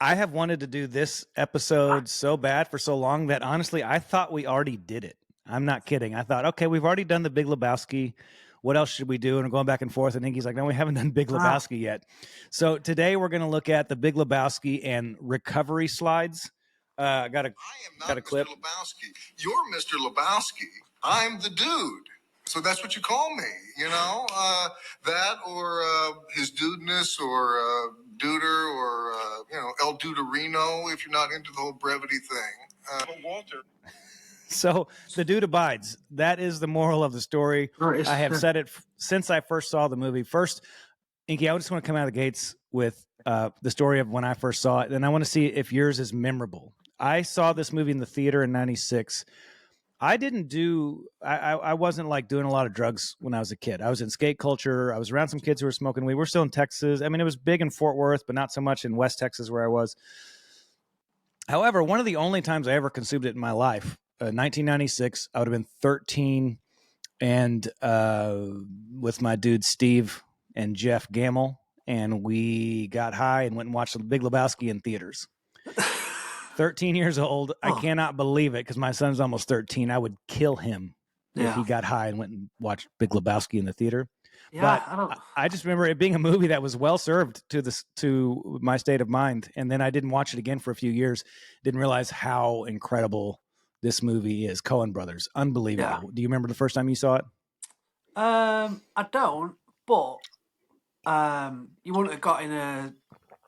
I have wanted to do this episode so bad for so long that honestly, I thought we already did it. I'm not kidding. I thought, okay, we've already done the Big Lebowski. What else should we do? And we're going back and forth. And Inky's like, no, we haven't done Big Ah. Lebowski yet. So today we're going to look at the Big Lebowski and recovery slides. Got a clip. Mr. Lebowski. You're Mr. Lebowski. I'm the dude. So that's what you call me, that or his dudeness or duder or, El Duderino if you're not into the whole brevity thing. Walter. So the dude abides. That is the moral of the story. Right. I have said it since I first saw the movie. First, Inky, I just want to come out of the gates with the story of when I first saw it, and I want to see if yours is memorable. I saw this movie in the theater in '96. I wasn't like doing a lot of drugs when I was a kid. I was in skate culture. I was around some kids who were smoking weed. We're still in Texas. I mean, it was big in Fort Worth, but not so much in West Texas where I was. However, one of the only times I ever consumed it in my life, 1996, I would have been 13, and with my dude Steve and Jeff Gamble, and we got high and went and watched The Big Lebowski in theaters. 13 years old. I cannot believe it because my son's almost 13. I would kill him if he got high and went and watched Big Lebowski in the theater. Yeah, but I just remember it being a movie that was well served to my state of mind. And then I didn't watch it again for a few years. Didn't realize how incredible this movie is. Coen Brothers. Unbelievable. Yeah. Do you remember the first time you saw it? I don't, but you wouldn't have got in a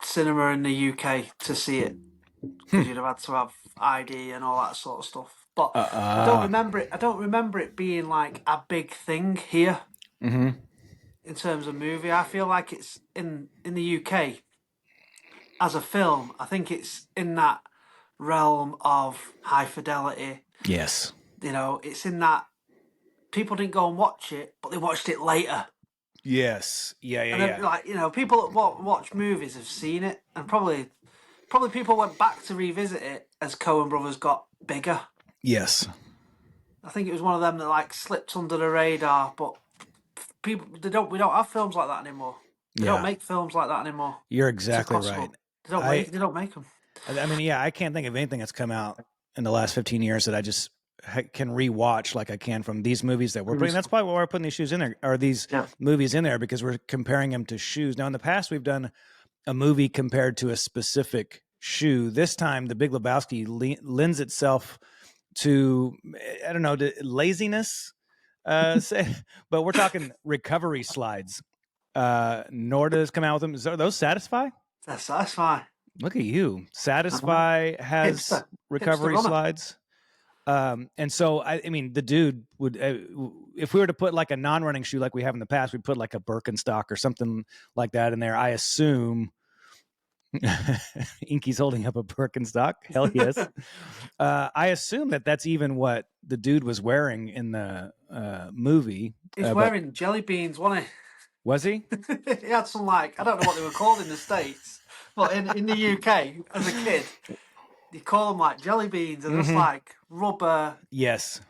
cinema in the UK to see it because you'd have had to have ID and all that sort of stuff. But I don't remember it. I don't remember it being like a big thing here in terms of movie. I feel like it's in the UK as a film. I think it's in that realm of high fidelity. Yes. It's in that people didn't go and watch it, but they watched it later. Yes. Yeah. Like, people that watch movies have seen it, and probably people went back to revisit it as Coen Brothers got bigger. Yes. I think it was one of them that like slipped under the radar, but we don't have films like that anymore. They don't make films like that anymore. You're exactly right. They don't make them. I mean, I can't think of anything that's come out in the last 15 years that I just can rewatch like I can from these movies that we're putting. That's probably why we're putting these shoes in there, or these movies in there, because we're comparing them to shoes. Now, in the past, we've done a movie compared to a specific shoe. This time, The Big Lebowski lends itself to, I don't know, to laziness, but we're talking recovery slides. Norda's come out with them. Are those Satisfy? That's Satisfy. Look at you. Satisfy has recovery slides. And so, I mean, the dude would, if we were to put like a non-running shoe like we have in the past, we'd put like a Birkenstock or something like that in there. I assume Inky's holding up a Birkenstock. Hell yes. I assume that's even what the dude was wearing in the movie. He's wearing jelly beans, wasn't he? Was he? He had some I don't know what they were called in the States, but in the UK, as a kid, you call them like jelly beans, and it's like rubber. Yes.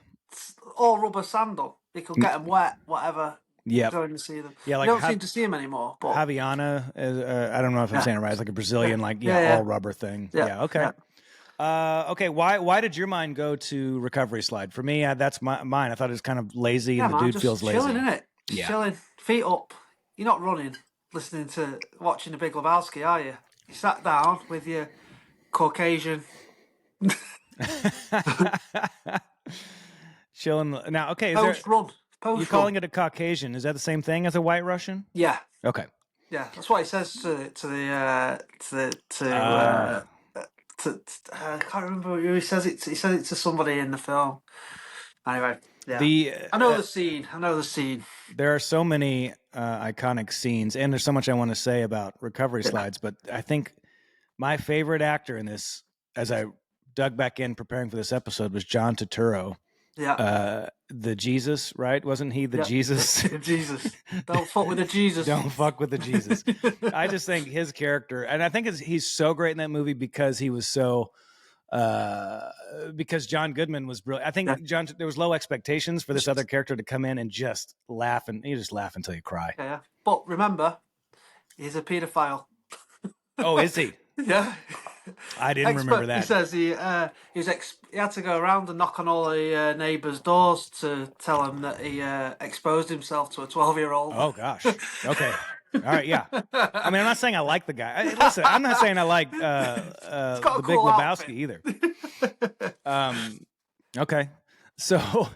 All rubber sandal. You could get them wet, whatever. Yeah. Going to see them. Yeah, like you don't seem to see them anymore. But Javiana, I don't know if I'm saying it right. It's like a Brazilian, all rubber thing. Yeah. Okay. Yeah. Okay. Why did your mind go to recovery slide? For me, that's mine. I thought it was kind of lazy, and the dude just feels lazy. Chilling, innit? Just chilling, feet up. You're not running, watching The Big Lebowski, are you? You sat down with your Caucasian. Chilling now. Okay. You're calling it a Caucasian? Is that the same thing as a White Russian? Yeah. Okay. Yeah, that's what he says to I can't remember who he says it to. He says it to somebody in the film. Anyway, yeah. I know the scene. There are so many iconic scenes, and there's so much I want to say about recovery slides, but I think my favorite actor in this, as I dug back in preparing for this episode, was John Turturro. Yeah. The Jesus, right? Wasn't he the Jesus? Jesus. Don't fuck with the Jesus. Don't fuck with the Jesus. I just think his character, and I think he's so great in that movie because he was so, because John Goodman was brilliant. I think there was low expectations for this other character to come in and just laugh, and you just laugh until you cry. Yeah. But remember, he's a paedophile. Oh, is he? Yeah. I didn't remember that. He says he had to go around and knock on all the neighbours' doors to tell them that he exposed himself to a 12-year-old. Oh gosh. Okay. All right. Yeah. I mean, I'm not saying I like the guy. Listen, I'm not saying I like the Big cool Lebowski outfit. either. Okay. So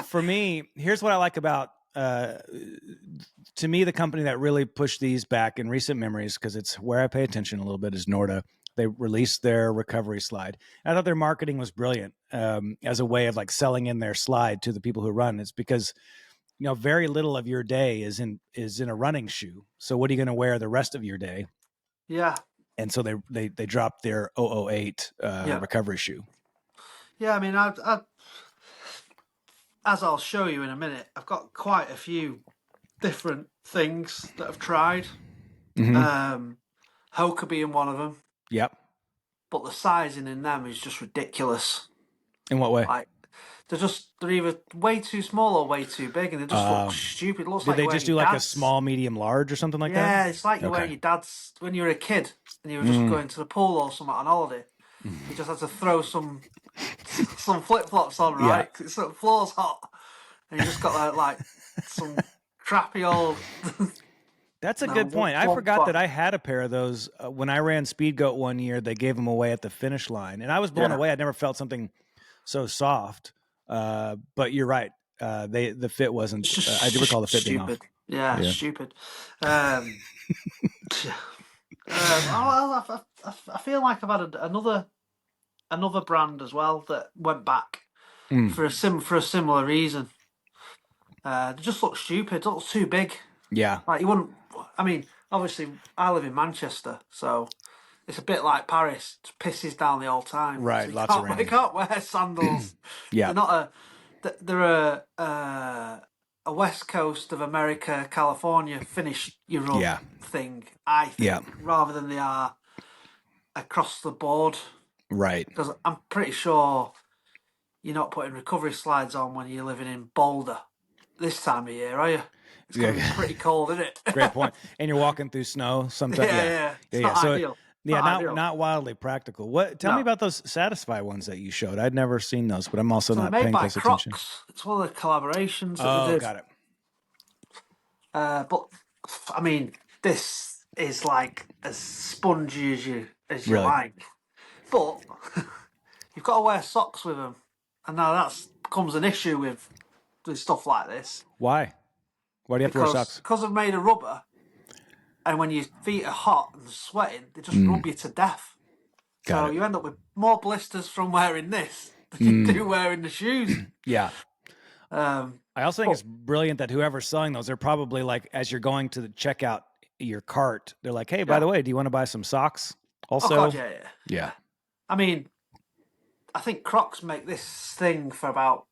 for me, here's what I like about to me, the company that really pushed these back in recent memories, because it's where I pay attention a little bit, is Norda. They released their recovery slide. I thought their marketing was brilliant as a way of like selling in their slide to the people who run. It's because, you know, very little of your day is in a running shoe. So what are you going to wear the rest of your day? Yeah. And so they dropped their 008 recovery shoe. Yeah, I mean, as I'll show you in a minute, I've got quite a few different things that I've tried. Hoka being one of them. Yep. But the sizing in them is just ridiculous. In what way? Like they're either way too small or way too big, and they just look stupid. It looks like they just do like a small, medium, large or something like that? Yeah, it's like you're wearing your dad's when you were a kid and you were just going to the pool or something on holiday. You just had to throw some flip flops on, right? Because the floor's hot, and you just got like some crappy old. That's a good point. I forgot that I had a pair of those when I ran Speed Goat one year. They gave them away at the finish line, and I was blown away. I'd never felt something so soft. But you're right. The fit wasn't. I do recall the fit being off. Yeah, stupid. I feel like I've had another brand as well that went back for a similar reason. They just look stupid. They look too big. Yeah, like you wouldn't. I mean, obviously, I live in Manchester, so it's a bit like Paris. It pisses down the whole time. Right, so lots of rain. They can't wear sandals. Yeah, they're a West Coast of America, California, finish Europe thing. I think, rather than they are across the board. Right. Because I'm pretty sure you're not putting recovery slides on when you're living in Boulder this time of year, are you? It's going to be pretty cold, isn't it? Great point. And you're walking through snow sometimes. It's not ideal. Not wildly practical. Tell me about those Satisfy ones that you showed. I'd never seen those, but I'm also not paying close attention. It's one of the collaborations that they did. Got it. But I mean, this is like as spongy as you like. But you've got to wear socks with them, and now that becomes an issue with stuff like this. Why? Why do you have to wear socks? Because they're made of rubber, and when your feet are hot and sweating, they just rub you to death. So you end up with more blisters from wearing this than you do wearing the shoes. Yeah. I also think it's brilliant that whoever's selling those, they're probably like, as you're going to check out your cart, they're like, hey, by the way, do you want to buy some socks? Also, oh God, yeah. I mean, I think Crocs make this thing for about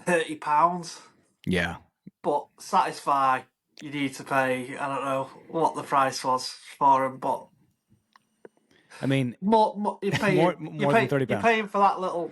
£30. Yeah. But Satisfy, you need to pay, I don't know what the price was for them, but I mean, more you're paying, more than £30. You're paying for that little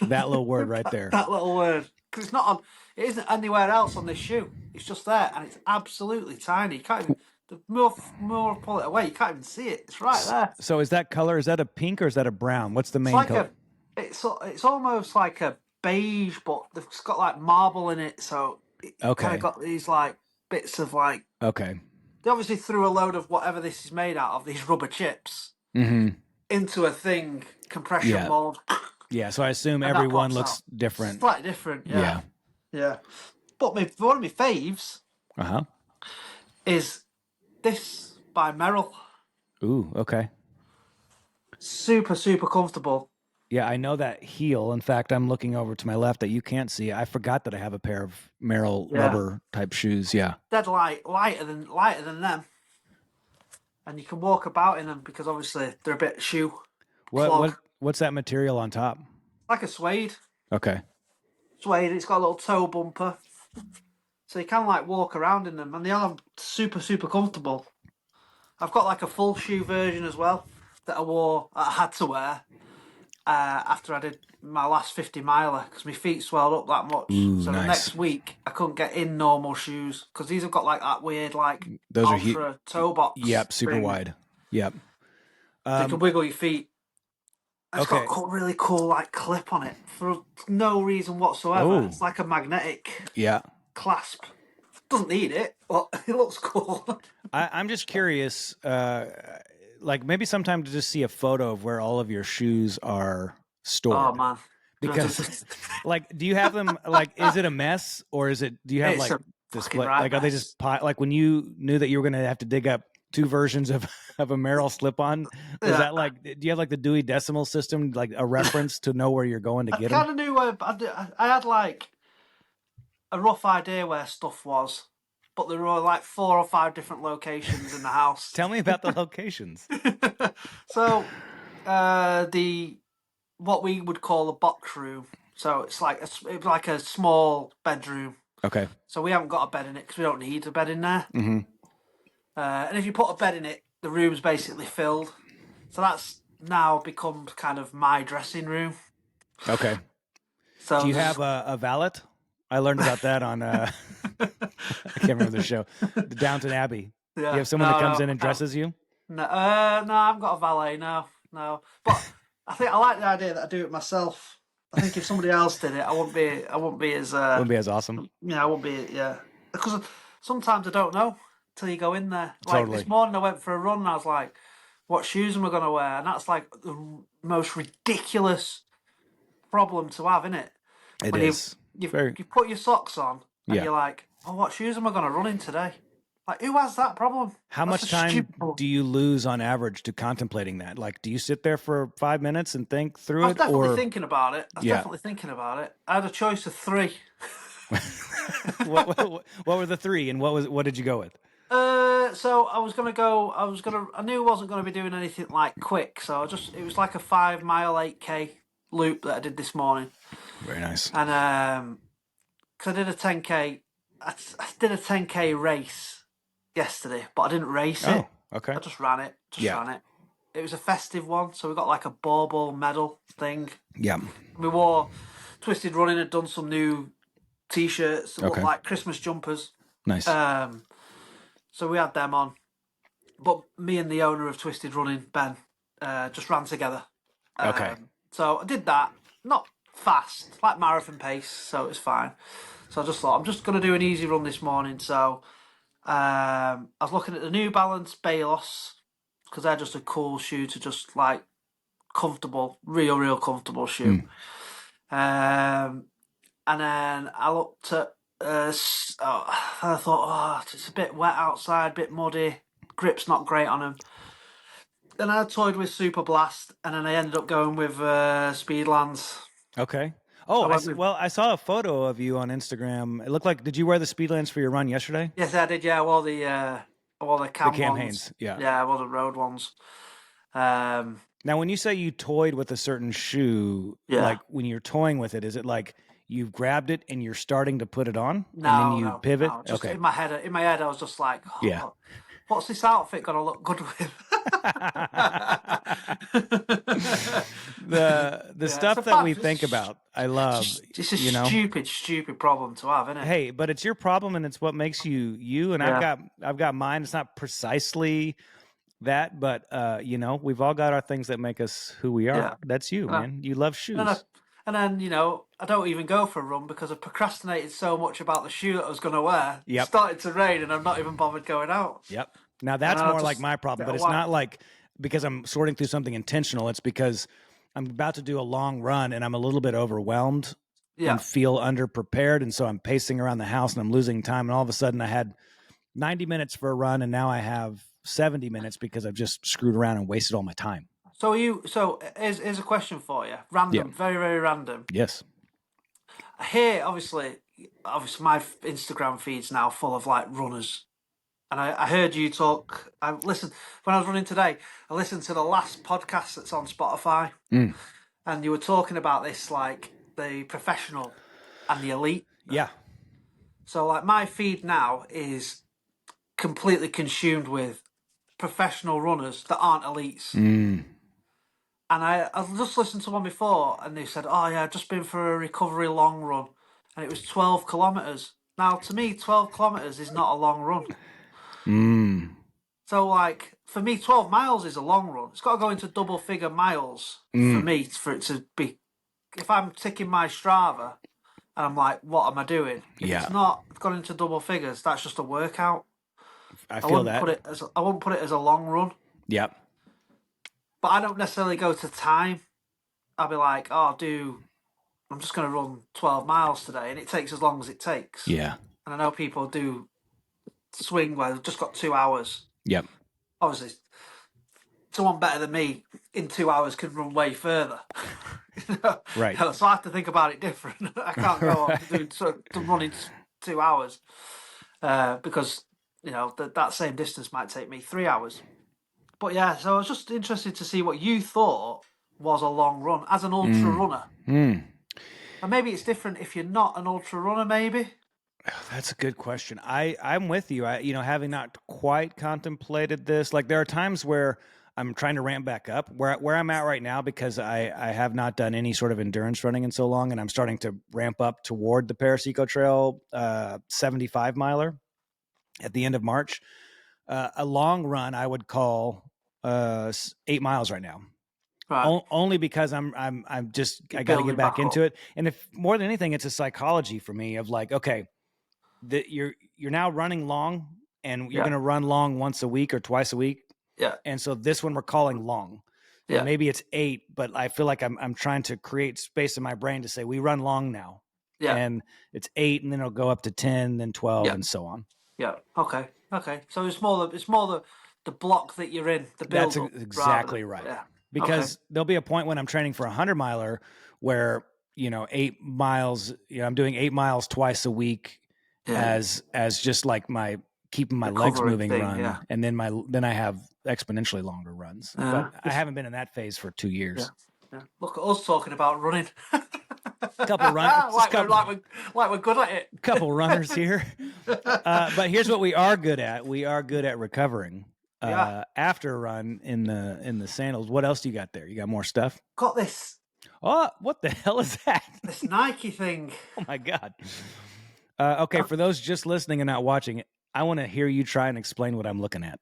that little word right there. That little word. Because it's not on, it isn't anywhere else on this shoe. It's just there, and it's absolutely tiny. You can't even, the more pull it away, you can't even see it. It's right there. So is that color, is that a pink or is that a brown? What's the main color? It's almost like a beige, but it's got like marble in it, so it kind of got these like bits of like. Okay. They obviously threw a load of whatever this is made out of, these rubber chips, into a thing, compression mold. Yeah, so I assume every one looks different. Slightly different, yeah. But one of my faves is this by Merrill. Ooh, okay. Super, super comfortable. Yeah, I know that heel. In fact, I'm looking over to my left that you can't see. I forgot that I have a pair of Merrill rubber type shoes. Yeah, dead lighter than them, and you can walk about in them because obviously they're a bit shoe. What's that material on top? Like a suede. Okay. Suede. It's got a little toe bumper, so you can like walk around in them, and they are super, super comfortable. I've got like a full shoe version as well that I had to wear. After I did my last 50 miler because my feet swelled up that much. So the next week I couldn't get in normal shoes because these have got like that weird like those ultra toe box. Yep, super wide. Yep. So you can wiggle your feet. It's Okay. got a really cool like clip on it for no reason whatsoever. Oh. It's like a magnetic Yeah. clasp. Doesn't need it, but it looks cool. I'm just curious, like maybe sometime to just see a photo of where all of your shoes are stored. Oh man. Because like, do you have them like, is it a mess or is it, do you have It's like a display, fucking right like, are they mess. just like when you knew that you were going to have to dig up 2 versions of a Merrill slip-on, was Yeah. that like, do you have like the Dewey Decimal System, like a reference to know where you're going to I get them? kind of knew where I had like a rough idea where stuff was, but there were like 4 or 5 different locations in the house. Tell me about the locations. So, the what we would call a box room. So it's like a small bedroom. Okay. So we haven't got a bed in it because we don't need a bed in there. Mm-hmm. And if you put a bed in it, the room's basically filled. So that's now become kind of my dressing room. Okay. So Do you have a valet? I learned about that on I can't remember the show, the Downton Abbey. Yeah. You have someone that comes in and dresses you? No, no, I haven't got a valet. No. But I think I like the idea that I do it myself. I think if somebody else did it, I wouldn't be as Wouldn't be as awesome. I wouldn't be. Yeah, because sometimes I don't know till you go in there. Like Totally. this morning, I went for a run and I was like, "What shoes am I going to wear?" And that's like the most ridiculous problem to have, isn't it? It When is. You Very. put your socks on and Yeah. you're like, "Oh, what shoes am I going to run in today?" Like, who has that problem? How That's much a time stupid problem. do you lose on average to contemplating that? Like, do you sit there for 5 minutes and think through I was it, definitely or thinking about it. Yeah. I had a choice of 3. what were the 3, and what did you go with? So I was gonna go. I knew I wasn't gonna be doing anything like quick. So it was like a 5-mile 8K loop that I did this morning. Very nice. And because I did a 10K, I did a 10K race yesterday, but I didn't race it. Okay. I just ran it. Yeah. Ran it. It was a festive one, so we got like a bauble medal thing. Yeah. We wore Twisted Running had done some new T-shirts that looked Okay. like Christmas jumpers. Nice. So we had them on. But me and the owner of Twisted Running, Ben, just ran together. Okay. So I did that. Not fast, like marathon pace, so it was fine. So I just thought, I'm just going to do an easy run this morning. So I was looking at the New Balance Balos, because they're just a cool shoe to just like comfortable, real comfortable shoe. And then I looked at, I thought, it's a bit wet outside, a bit muddy, grip's not great on them. Then I toyed with Super Blast, and then I ended up going with Speedlands. Okay. Oh, I went with- I saw a photo of you on Instagram. It looked like, did you wear the Speedlands for your run yesterday? Yes, I did. Yeah, I wore the Cam Cam ones. Hanes, yeah. Yeah, I wore the road ones. Now, when you say you toyed with a certain shoe, Yeah. like when you're toying with it, is it like you've grabbed it and you're starting to put it on, No, and then you no, pivot? no, just Okay. in my head, I was just like, oh, Yeah. what's this outfit gonna look good with? the stuff it's a that we fact, think about, I love. It's a you know? stupid problem to have, isn't it? Hey, but it's your problem, and it's what makes you you. And Yeah. I've got mine. It's not precisely that, but we've all got our things that make us who we are. Yeah. That's you, Yeah. man. You love shoes. And then, I don't even go for a run because I procrastinated so much about the shoe that I was going to wear. Yep. It started to rain and I'm not even bothered going out. Yep. Now that's And I'll more like just my problem, get but a it's wipe. not like because I'm sorting through something intentional. It's because I'm about to do a long run and I'm a little bit overwhelmed Yeah. and feel underprepared. And so I'm pacing around the house and I'm losing time. And all of a sudden I had 90 minutes for a run and now I have 70 minutes because I've just screwed around and wasted all my time. So here's a question for you. Random, Yeah. very, very random. Yes. Here, obviously my Instagram feed's now full of like runners. And I heard you talk. I listened when I was running today. I listened to the last podcast that's on Spotify, and you were talking about this, like the professional and the elite. Yeah. So, like my feed now is completely consumed with professional runners that aren't elites. And I just listened to one before, and they said, "Oh yeah, I've just been for a recovery long run, and it was 12 kilometers." Now, to me, 12 kilometers is not a long run. So So, like, for me, 12 miles is a long run. It's got to go into double figure miles for me for it to be. If I'm ticking my Strava and I'm like, what am I doing? If Yeah. it's not gone into double figures, that's just a workout. I feel that. I wouldn't put it as a long run. Yep. But I don't necessarily go to time. I'll be like, I'm just going to run 12 miles today, and it takes as long as it takes. Yeah. And I know people do swing where they've just got 2 hours. Yep. Obviously, someone better than me in 2 hours can run way further. Right. So I have to think about it different. I can't go on to running 2 hours because that same distance might take me 3 hours. But yeah, so I was just interested to see what you thought was a long run as an ultra runner. And maybe it's different if you're not an ultra runner, maybe. That's a good question. I'm with you. Having not quite contemplated this, like there are times where I'm trying to ramp back up where I'm at right now because I have not done any sort of endurance running in so long, and I'm starting to ramp up toward the Paris Eco Trail 75 miler at the end of March. A long run I would call 8 miles right now. Right. Only because I'm just I got to get back into it, and if more than anything, it's a psychology for me of like, okay, you're now running long, and you're going to run long once a week or twice a week. Yeah. And so this one we're calling long. Yeah. And maybe it's 8, but I feel like I'm trying to create space in my brain to say we run long now. Yeah. And it's 8, and then it'll go up to 10, then 12, and so on. Yeah. Okay. So it's more the block that you're in. The build. That's exactly right. Yeah. Because there'll be a point when I'm training for a 100 miler where 8 miles. I'm doing 8 miles twice a week as just like my keeping my legs moving run, and then I have exponentially longer runs. But I haven't been in that phase for 2 years. Yeah. Look at us talking about running. Couple runners, like we're good at it. Couple runners here, but here's what we are good at. We are good at recovering after a run in the sandals. What else do you got there? You got more stuff? Got this. Oh, what the hell is that? This Nike thing. Oh my God. Okay, for those just listening and not watching it, I want to hear you try and explain what I'm looking at.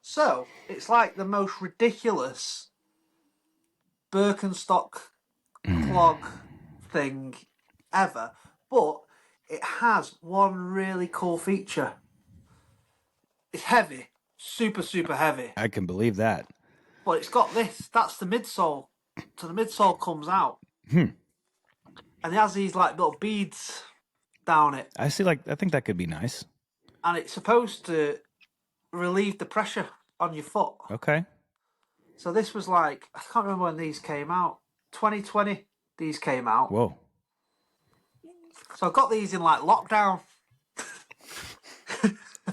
So it's like the most ridiculous Birkenstock clog thing ever, but it has one really cool feature. It's heavy, super, super heavy. I can believe that. But it's got this. That's the midsole. So the midsole comes out. And it has these like little beads down it. I think that could be nice. And it's supposed to relieve the pressure on your foot. Okay. So this was like, I can't remember when these came out. 2020, these came out. Whoa. So I got these in like lockdown.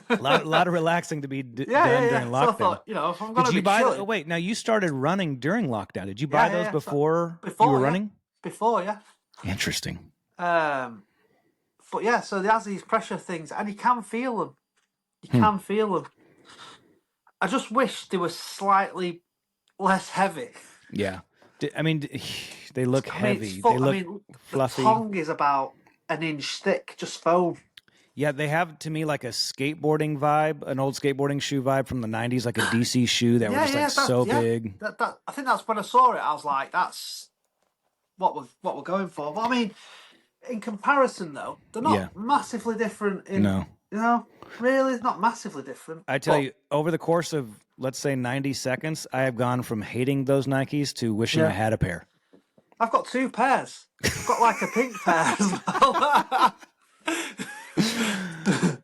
a lot of relaxing to be done during lockdown. So I thought, if I'm going to be chilling. Wait, now you started running during lockdown. Did you buy those before you were running? Before, yeah. Interesting. But yeah, so it has these pressure things, and you can feel them. You can feel them. I just wish they were slightly less heavy. Yeah. I mean, they look heavy. They look fluffy. The tongue is about an inch thick, just foam. Yeah, they have, to me, like a skateboarding vibe, an old skateboarding shoe vibe from the 90s, like a DC shoe that was just so big. I think that's when I saw it. I was like, that's what we're going for. But I mean, in comparison, though, they're not massively different. Really, it's not massively different. I tell you, over the course of, let's say, 90 seconds, I have gone from hating those Nikes to wishing I had a pair. I've got 2 pairs. I've got like a pink pair as well.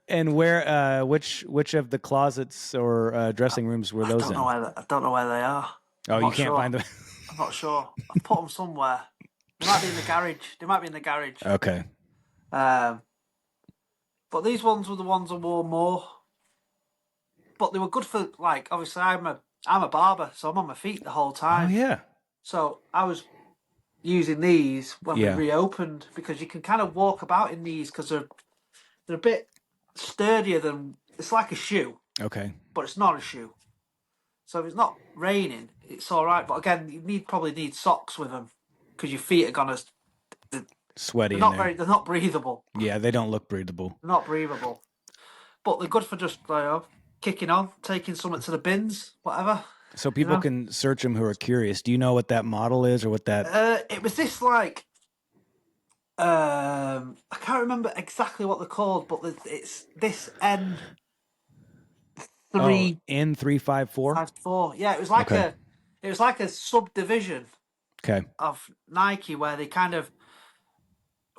And where, which of the closets or dressing rooms were those in? I don't know where they are. Oh, you can't find them? I'm not sure. I've put them somewhere. They might be in the garage. Okay. But these ones were the ones I wore more. But they were good for, like, obviously I'm a barber, so I'm on my feet the whole time. Oh, yeah. So I was using these when we reopened, because you can kind of walk about in these because they're a bit sturdier than, it's like a shoe. Okay. But it's not a shoe. So if it's not raining, it's all right. But again, you probably need socks with them because your feet are gonna sweaty. They're not breathable. Yeah, they don't look breathable. They're not breathable. But they're good for just kicking on, taking something to the bins, whatever. So people know? can search them who are curious. Do you know what that model is or what that? It was this like, I can't remember exactly what they're called, but it's this N354. Oh, N354. Yeah, it was like a subdivision Okay. of Nike where they kind of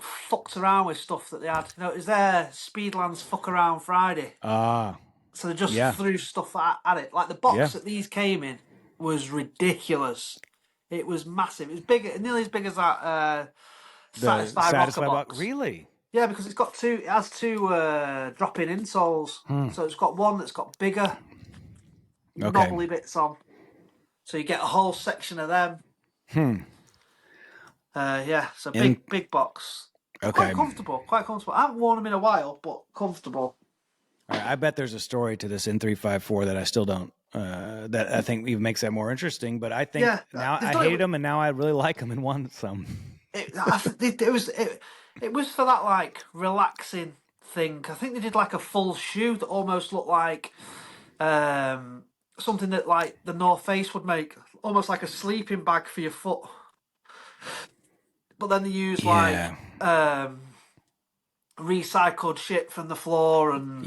fucked around with stuff that they had. You know, it was their Speedlands Fuck Around Friday. Ah, So they just yeah. threw stuff at it. Like the box Yeah. that these came in was ridiculous. It was massive. It was big, nearly as big as that The Satisfy Rocker box. Really? Yeah, because it has two drop-in insoles. So it's got one that's got bigger knobbly bits on. So you get a whole section of them. Yeah, so big box. Okay. Quite comfortable. I haven't worn them in a while, but comfortable. All right, I bet there's a story to this N354 that I still don't. That I think even makes that more interesting. But I think now I hated them, and now I really like them and want some. It was for that like relaxing thing. I think they did like a full shoe that almost looked like something that like the North Face would make, almost like a sleeping bag for your foot. But then they use like recycled shit from the floor and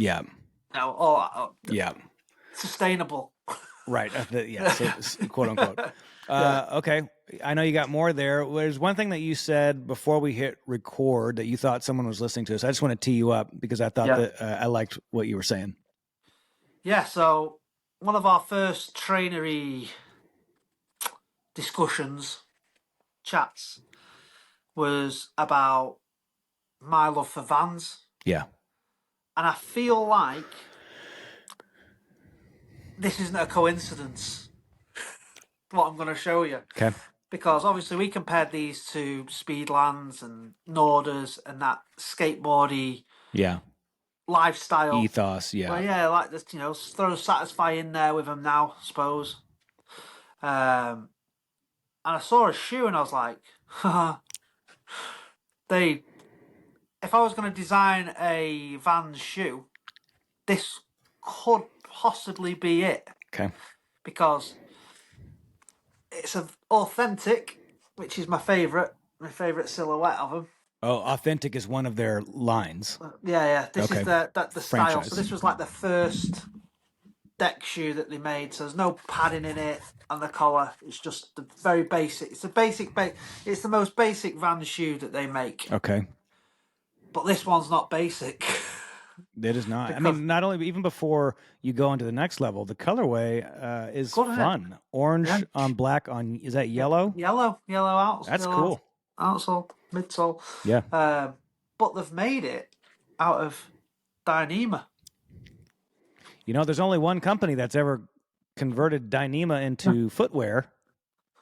all that. Sustainable. Right. So, quote unquote. Okay. I know you got more there. There's one thing that you said before we hit record that you thought someone was listening to us. I just want to tee you up because I thought that I liked what you were saying. Yeah. So one of our first trainery discussions, chats, was about my love for Vans. Yeah. And I feel like this isn't a coincidence, what I'm going to show you. Okay. Because obviously we compared these to Speedlands and Nordas and that skateboardy lifestyle. Ethos, Well, yeah, like this, throw Satisfy in there with them now, I suppose. And I saw a shoe and I was like, if I was going to design a Vans shoe, this could possibly be it. Okay. Because it's an authentic, which is my favourite silhouette of them. Oh, authentic is one of their lines. Yeah. This is the Franchise. style. So this was like the first deck shoe that they made. So there's no padding in it on the collar. It's just the very basic. It's it's the most basic Vans shoe that they make. Okay. But this one's not basic. It is not. I mean, not only even before you go into the next level, the colorway is fun. Orange on black on, is that yellow? Yellow outsole. That's cool. Outsole, midsole. Yeah. But they've made it out of Dyneema. There's only one company that's ever converted Dyneema into footwear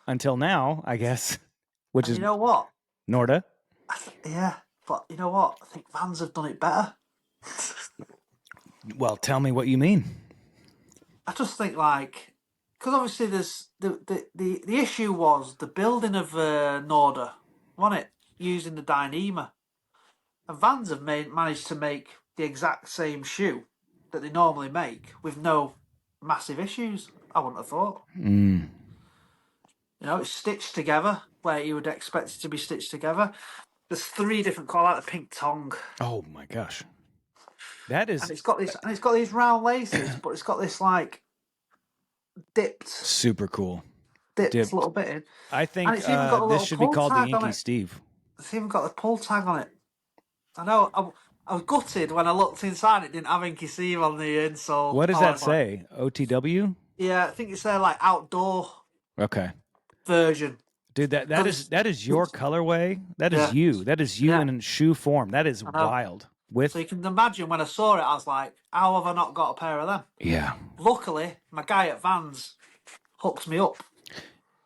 until now, I guess, which is, you know what? Norda. Yeah, but you know what? I think Vans have done it better. Well, tell me what you mean. I just think because obviously there's the issue was the building of Norda, wasn't it? Using the Dyneema, and Vans have managed to make the exact same shoe that they normally make with no massive issues. I wouldn't have thought. It's stitched together where you would expect it to be stitched together. There's 3 different colours, like the pink tongue. Oh my gosh. That is, and it's got these round laces, but it's got this dipped, super cool, dipped little bit in. I think this should be called the Inky Steve. It's even got the pull tag on it. I know. I was gutted when I looked inside. It didn't have Inky Steve on the insole. What does that say? OTW? Yeah, I think it's their outdoor version. Dude, that is your colorway. That is you. That is you in shoe form. That is wild. So you can imagine when I saw it, I was like, how have I not got a pair of them? Yeah. Luckily, my guy at Vans hooked me up.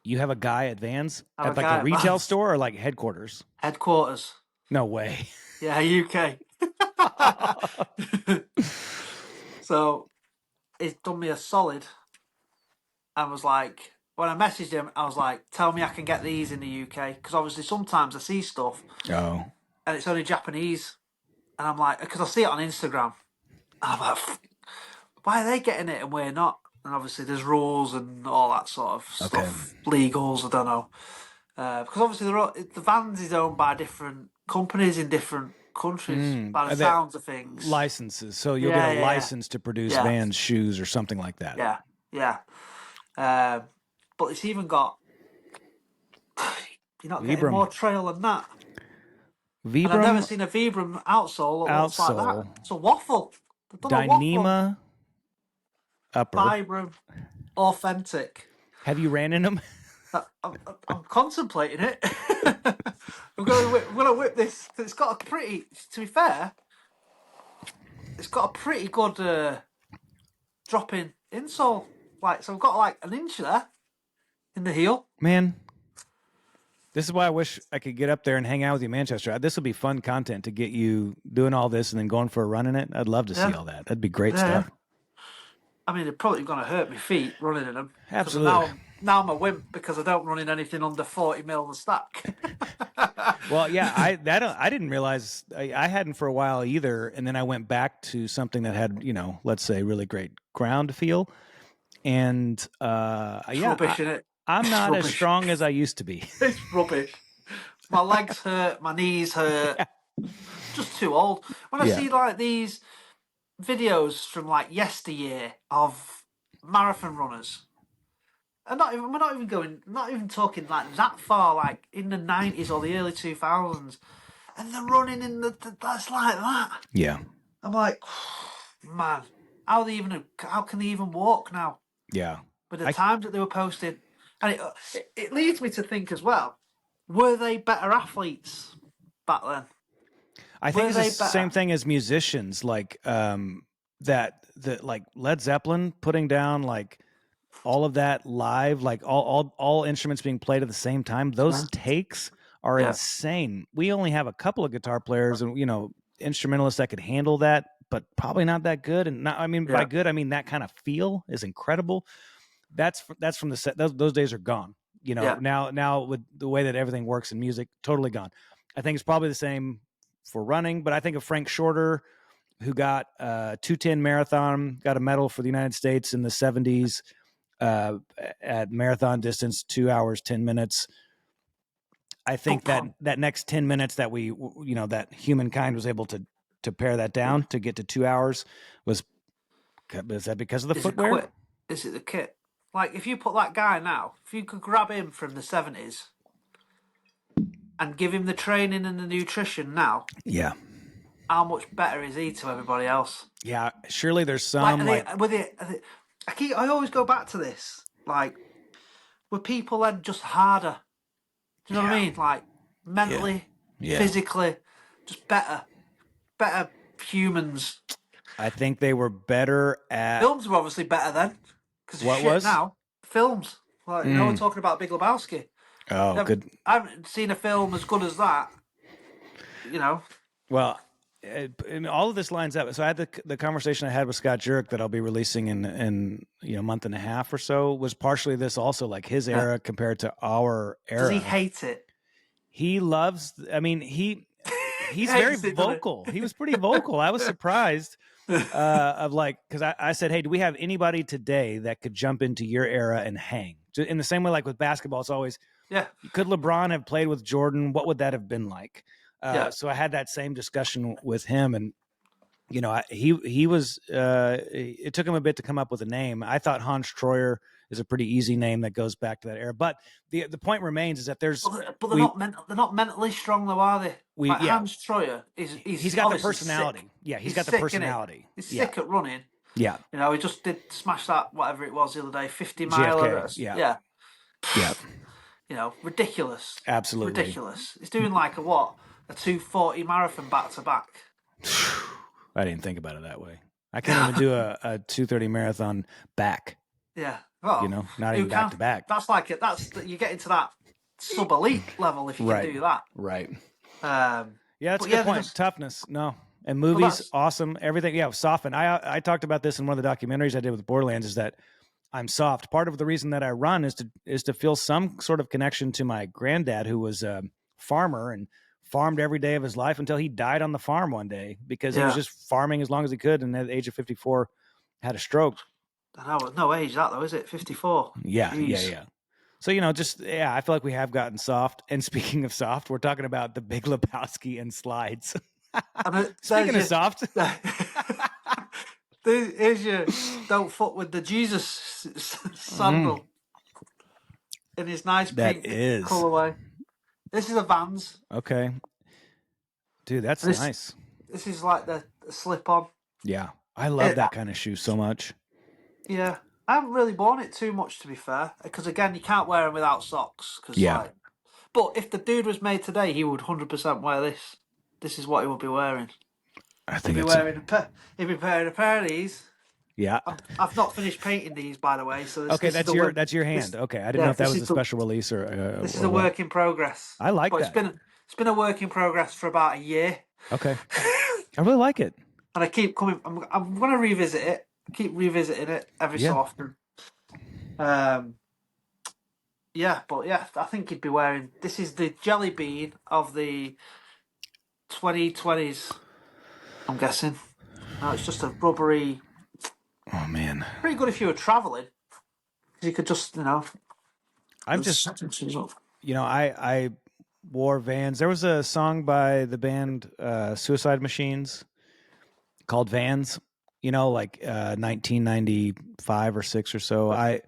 You have a guy at Vans? At like a retail store or like headquarters? Headquarters. No way. Yeah, UK. So he's done me a solid and was like, when I messaged him, I was like, tell me I can get these in the UK. Because obviously sometimes I see stuff and it's only Japanese. And I'm like, because I see it on Instagram. And I'm like, why are they getting it and we're not? And obviously there's rules and all that sort of stuff, legals, I don't know. Because obviously the Vans is owned by different companies in different countries, by the sounds of things. Licenses, so you'll get a license to produce Vans shoes or something like that. Yeah. But it's even got, you're not getting Vibram. more trail than that. Vibram, and I've never seen a Vibram outsole that looks like that. It's a waffle. Dyneema upper. Vibram, authentic. Have you ran in them? I'm contemplating it. I'm gonna whip this. It's got a pretty. To be fair, it's got a pretty good drop-in insole. Like, so I've got like an inch there in the heel. Man, this is why I wish I could get up there and hang out with you in Manchester. This would be fun content to get you doing all this and then going for a run in it. I'd love to see all that. That'd be great stuff. I mean, they're probably going to hurt my feet running in them. Absolutely. Now I'm a wimp because I don't run in anything under 40 mil a stack. Well, yeah, I didn't realize I hadn't for a while either, and then I went back to something that had, let's say, really great ground feel, and rubbish, innit? I'm not as strong as I used to be. It's rubbish. My legs hurt, my knees hurt. Just too old. When I see like these videos from like yesteryear of marathon runners. And we're not even talking like that far, like in the 90s or the early 2000s, and they're running in that's like that. Yeah, I'm like, man, how can they even walk now? Yeah, with the times that they were posting, and it leads me to think as well: were they better athletes back then? I think it's the same thing as musicians, like that like Led Zeppelin putting down like. All of that live, like all instruments being played at the same time, those takes are insane. We only have a couple of guitar players and instrumentalists that could handle that, but probably not that good. And by good, I mean that kind of feel is incredible. That's from the set. Those days are gone. Now with the way that everything works in music, totally gone. I think it's probably the same for running, but I think of Frank Shorter, who got 210 marathon, got a medal for the United States in the 70s. At marathon distance, 2 hours, 10 minutes. I think that next 10 minutes that we, that humankind was able to pare that down to get to 2 hours is that because of the footwear? Is it the kit? Like if you put that guy now, if you could grab him from the 70s and give him the training and the nutrition now. Yeah. How much better is he to everybody else? Yeah. Surely there's some I always go back to this. Like, were people then just harder? Do you know what I mean? Like, mentally, physically, just better humans. I think they were better at... Films were obviously better then. What was? Now, films. Like, we're talking about Big Lebowski. Oh, good. I haven't seen a film as good as that. Well... And all of this lines up. So I had the conversation I had with Scott Jurek that I'll be releasing in a month and a half or so was partially this also, like his era compared to our era. Does he hate it? He loves. I mean, he's very vocal. He was pretty vocal. I was surprised of like because I said, hey, do we have anybody today that could jump into your era and hang? In the same way, like with basketball, it's always could LeBron have played with Jordan? What would that have been like? So I had that same discussion with him, and he was. It took him a bit to come up with a name. I thought Hans Troyer is a pretty easy name that goes back to that era. But the point remains is that there's. But they're not mentally strong though, are they? Hans Troyer he's got the personality. Sick. Yeah, he's got the personality. He's sick at running. Yeah, he just did smash that whatever it was the other day, 50 mile. Yeah. Ridiculous. Absolutely ridiculous. He's doing like a 240 marathon back to back. I didn't think about it that way. I can't even do a 230 marathon back. Yeah. Well, not even back to back. That's like it. You get into that sub elite level if you can do that. Right. That's a good point. Toughness. No. And movies, awesome. Everything. Yeah. Soften. I talked about this in one of the documentaries I did with Borderlands is that I'm soft. Part of the reason that I run is to feel some sort of connection to my granddad who was a farmer and farmed every day of his life until he died on the farm one day because he was just farming as long as he could. And at the age of 54, Had a stroke. I know, no age that though, is it? 54. Yeah, Jeez. yeah. So I feel like we have gotten soft. And speaking of soft, we're talking about the Big Lebowski and slides. And Speaking of soft, here's your don't fuck with the Jesus sandal in his nice that pink is colorway. This is a Vans. okay, dude. That's nice. This is like the slip on. Yeah, I love that kind of shoe so much. Yeah, I haven't really worn it too much to be fair, because again, you can't wear them without socks. Yeah. But if the dude was made today, he would 100% wear this. This is what he would be wearing. I think He'd be wearing a pair of these. Yeah. I've not finished painting these, by the way. So okay, that's your hand. Okay, I didn't know if that was a special release or. This is a work in progress. I like that. It's been a work in progress for about a year. Okay, I really like it. And I keep coming. I'm going to revisit it. Keep revisiting it every so often. I think he'd be wearing. This is the Jelly Bean of the 2020s. I'm guessing. No, it's just a rubbery. Oh man, pretty good if you were traveling. You could just, I'm just, I wore Vans. There was a song by the band Suicide Machines called Vans. 1995 or 6 or so. I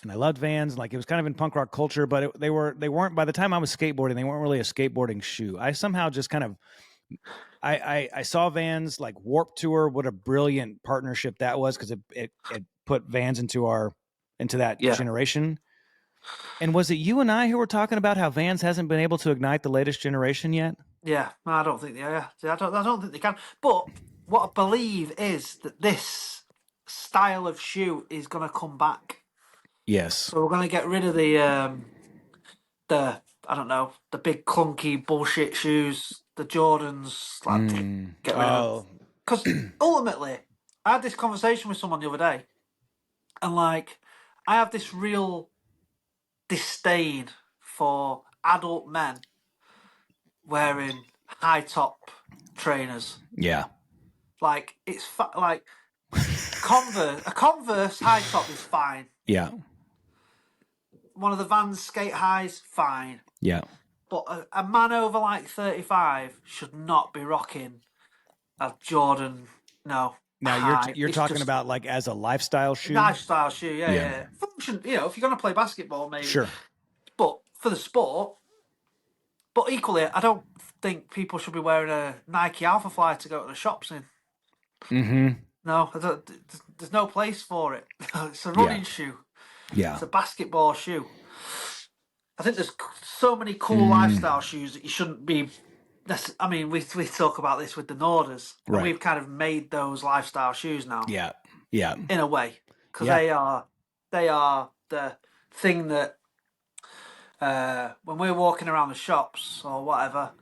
loved Vans. Like it was kind of in punk rock culture, but they weren't. By the time I was skateboarding, they weren't really a skateboarding shoe. I somehow just kind of. I saw Vans like Warped Tour. What a brilliant partnership that was, because it put Vans into that generation. And was it you and I who were talking about how Vans hasn't been able to ignite the latest generation yet? Yeah, I don't think. I don't think they can. But what I believe is that this style of shoe is going to come back. Yes. So we're going to get rid of the big clunky bullshit shoes, the Jordans. Get rid of. Because ultimately, I had this conversation with someone the other day, and I have this real disdain for adult men wearing high top trainers. Yeah. It's Converse. A Converse high top is fine. Yeah. One of the Vans skate highs, fine. Yeah. But a man over 35 should not be rocking a Jordan. No. Now you're talking about as a lifestyle shoe. Lifestyle shoe, yeah. Function, if you're going to play basketball, maybe. Sure. But for the sport. But equally, I don't think people should be wearing a Nike Alpha Fly to go to the shops in. Mm-hmm. No, there's no place for it. It's a running shoe. Yeah. It's a basketball shoe. I think there's so many cool lifestyle shoes that you shouldn't be. I mean, we talk about this with the Norders, and we've kind of made those lifestyle shoes now. Yeah. In a way, because they are the thing that when we're walking around the shops or whatever,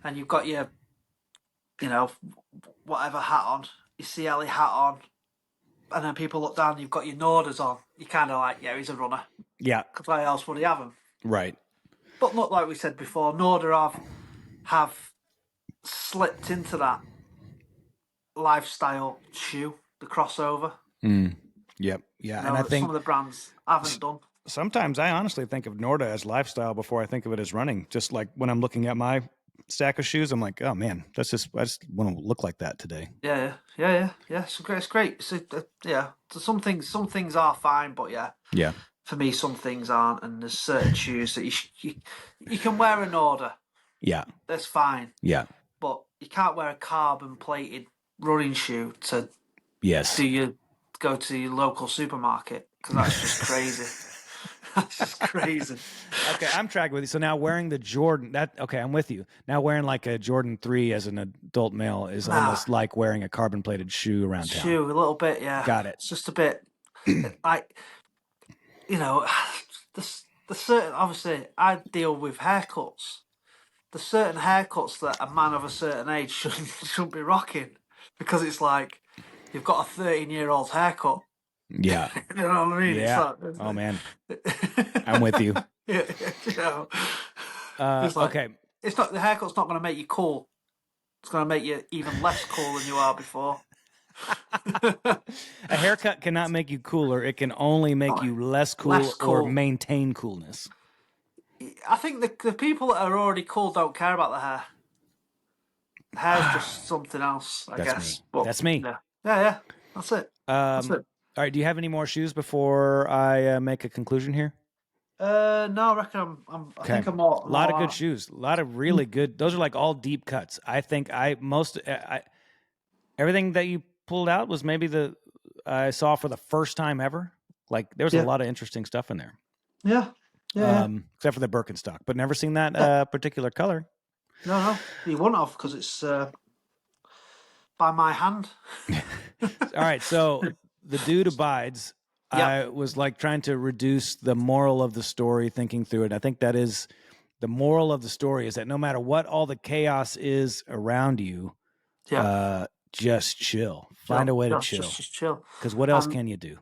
and you've got your, whatever hat on, your CLE hat on, and then people look down, and you've got your Norders on. You're kind of like, yeah, he's a runner. Yeah. Because why else would he have them? Right. But not like we said before, Norder have slipped into that lifestyle shoe, the crossover. Yep. Yeah. And I think some of the brands haven't done. Sometimes I honestly think of Norda as lifestyle before I think of it as running. Just like when I'm looking at my stack of shoes, I'm like, oh man, I just want to look like that today. Yeah. It's great. So, some things are fine, but yeah. For me, some things aren't, and there's certain shoes that you can wear an order. Yeah, that's fine. Yeah, but you can't wear a carbon plated running shoe to go to your local supermarket, because that's just crazy. That's just crazy. Okay, I'm tracking with you. So now wearing the Jordan, I'm with you. Now wearing like a Jordan 3 as an adult male is almost like wearing a carbon plated shoe around town. A little bit, yeah. Got it. It's just a bit like, the certain, obviously I deal with haircuts. The certain haircuts that a man of a certain age shouldn't be rocking, because it's like you've got a 13-year-old's haircut. Yeah. You know what I mean? Yeah. Oh man, I'm with you. It's like, okay. The haircut's not going to make you cool. It's going to make you even less cool than you are before. A haircut cannot make you cooler. It can only make you less cool, Less cool. or maintain coolness. I think the people that are already cool don't care about the hair. The hair's just something else, I That's guess. me. But, That's me. Yeah. That's it. That's it. All right. Do you have any more shoes before I make a conclusion here? No, I reckon I think I'm more. A lot of good shoes. A lot of really good. Those are like all deep cuts. I think everything that you pulled out was maybe I saw for the first time ever. Like there was a lot of interesting stuff in there. Yeah. Except for the Birkenstock, but never seen that particular color. No, you wouldn't have because it's by my hand. All right, so the dude abides. Yep. I was like trying to reduce the moral of the story, thinking through it. I think that is the moral of the story is that no matter what all the chaos is around you, just chill. Find a way to chill. Just chill. Because what else can you do?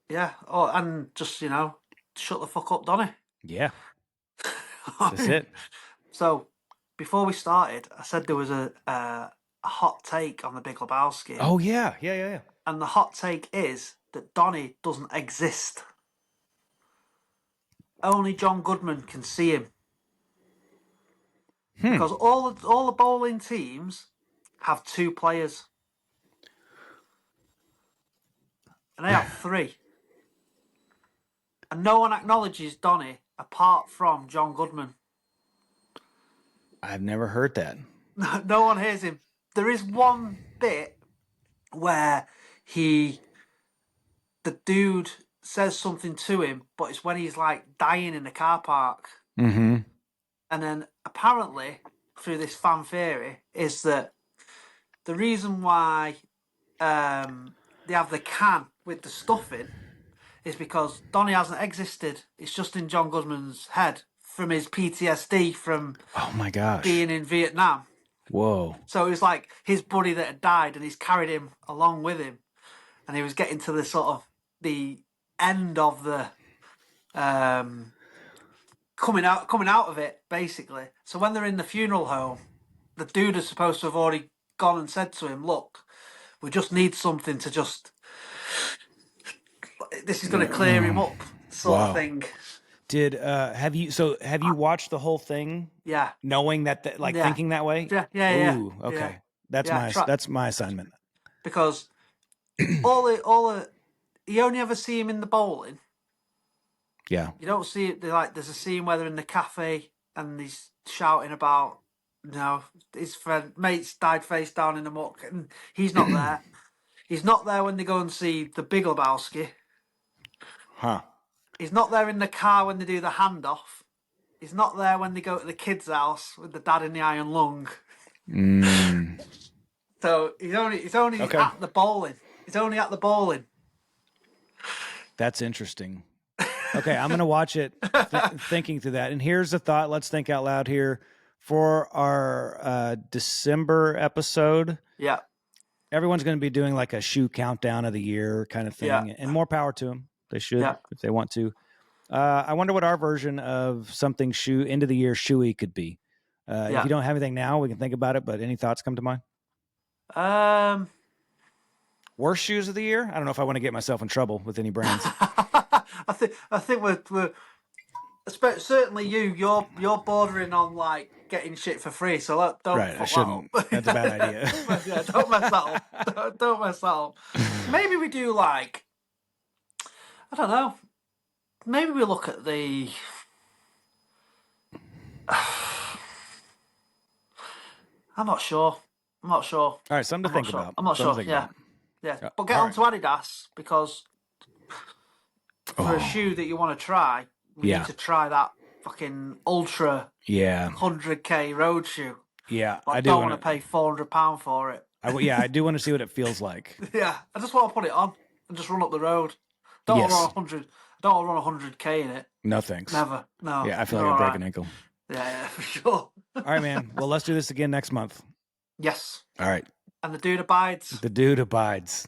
Yeah. Oh, and just shut the fuck up, Donny. Yeah. That's it. So before we started, I said there was a hot take on the Big Lebowski. Oh yeah. And the hot take is that Donny doesn't exist. Only John Goodman can see him. Because all the bowling teams have 2 players. And they have 3. And no one acknowledges Donny apart from John Goodman. I've never heard that. No one hears him. There is one bit where the dude says something to him, but it's when he's like dying in the car park. Mm-hmm. And then apparently, through this fan theory, is that the reason why they have the can with the stuff in is because Donny hasn't existed. It's just in John Goodman's head from his PTSD from being in Vietnam. Whoa. So it was like his buddy that had died and he's carried him along with him. And he was getting to the sort of the end of the coming out of it, basically. So when they're in the funeral home, the dude is supposed to have already gone and said to him, look, we just need something to just... This is going to clear him up, sort of thing. Have you watched the whole thing? Yeah. Knowing that, thinking that way? Yeah. Ooh, okay. Yeah. That's my assignment. Because you only ever see him in the bowling. Yeah. You don't see it. There's a scene where they're in the cafe and he's shouting about, his mate's died face down in the muck, and he's not there. He's not there when they go and see the Big Lebowski. Huh. He's not there in the car when they do the handoff. He's not there when they go to the kid's house with the dad in the iron lung. So he's only at the bowling. He's only at the bowling. That's interesting. Okay, I'm going to watch it thinking through that. And here's the thought. Let's think out loud here. For our December episode, everyone's going to be doing like a shoe countdown of the year kind of thing. Yeah. And more power to them. They should if they want to. I wonder what our version of something end of the year shoey could be. If you don't have anything now, we can think about it. But any thoughts come to mind? Worst shoes of the year? I don't know if I want to get myself in trouble with any brands. I think we're certainly you're bordering on like getting shit for free. So don't. Right, I shouldn't. That's a bad idea. Don't mess that up. Don't mess that up. Maybe we do like, I don't know. Maybe we look at the. I'm not sure. All right, something to think about. I'm not sure. Yeah. But get on to Adidas because for a shoe that you want to try, you need to try that fucking ultra 100k road shoe. Yeah, I don't want to pay £400 for it. I do want to see what it feels like. Yeah, I just want to put it on and just run up the road. Don't want to run 100k in it. No thanks. Never. No. Yeah, I feel like I'll break an ankle. Yeah, for sure. All right, man. Well, let's do this again next month. Yes. All right. And the dude abides. The dude abides.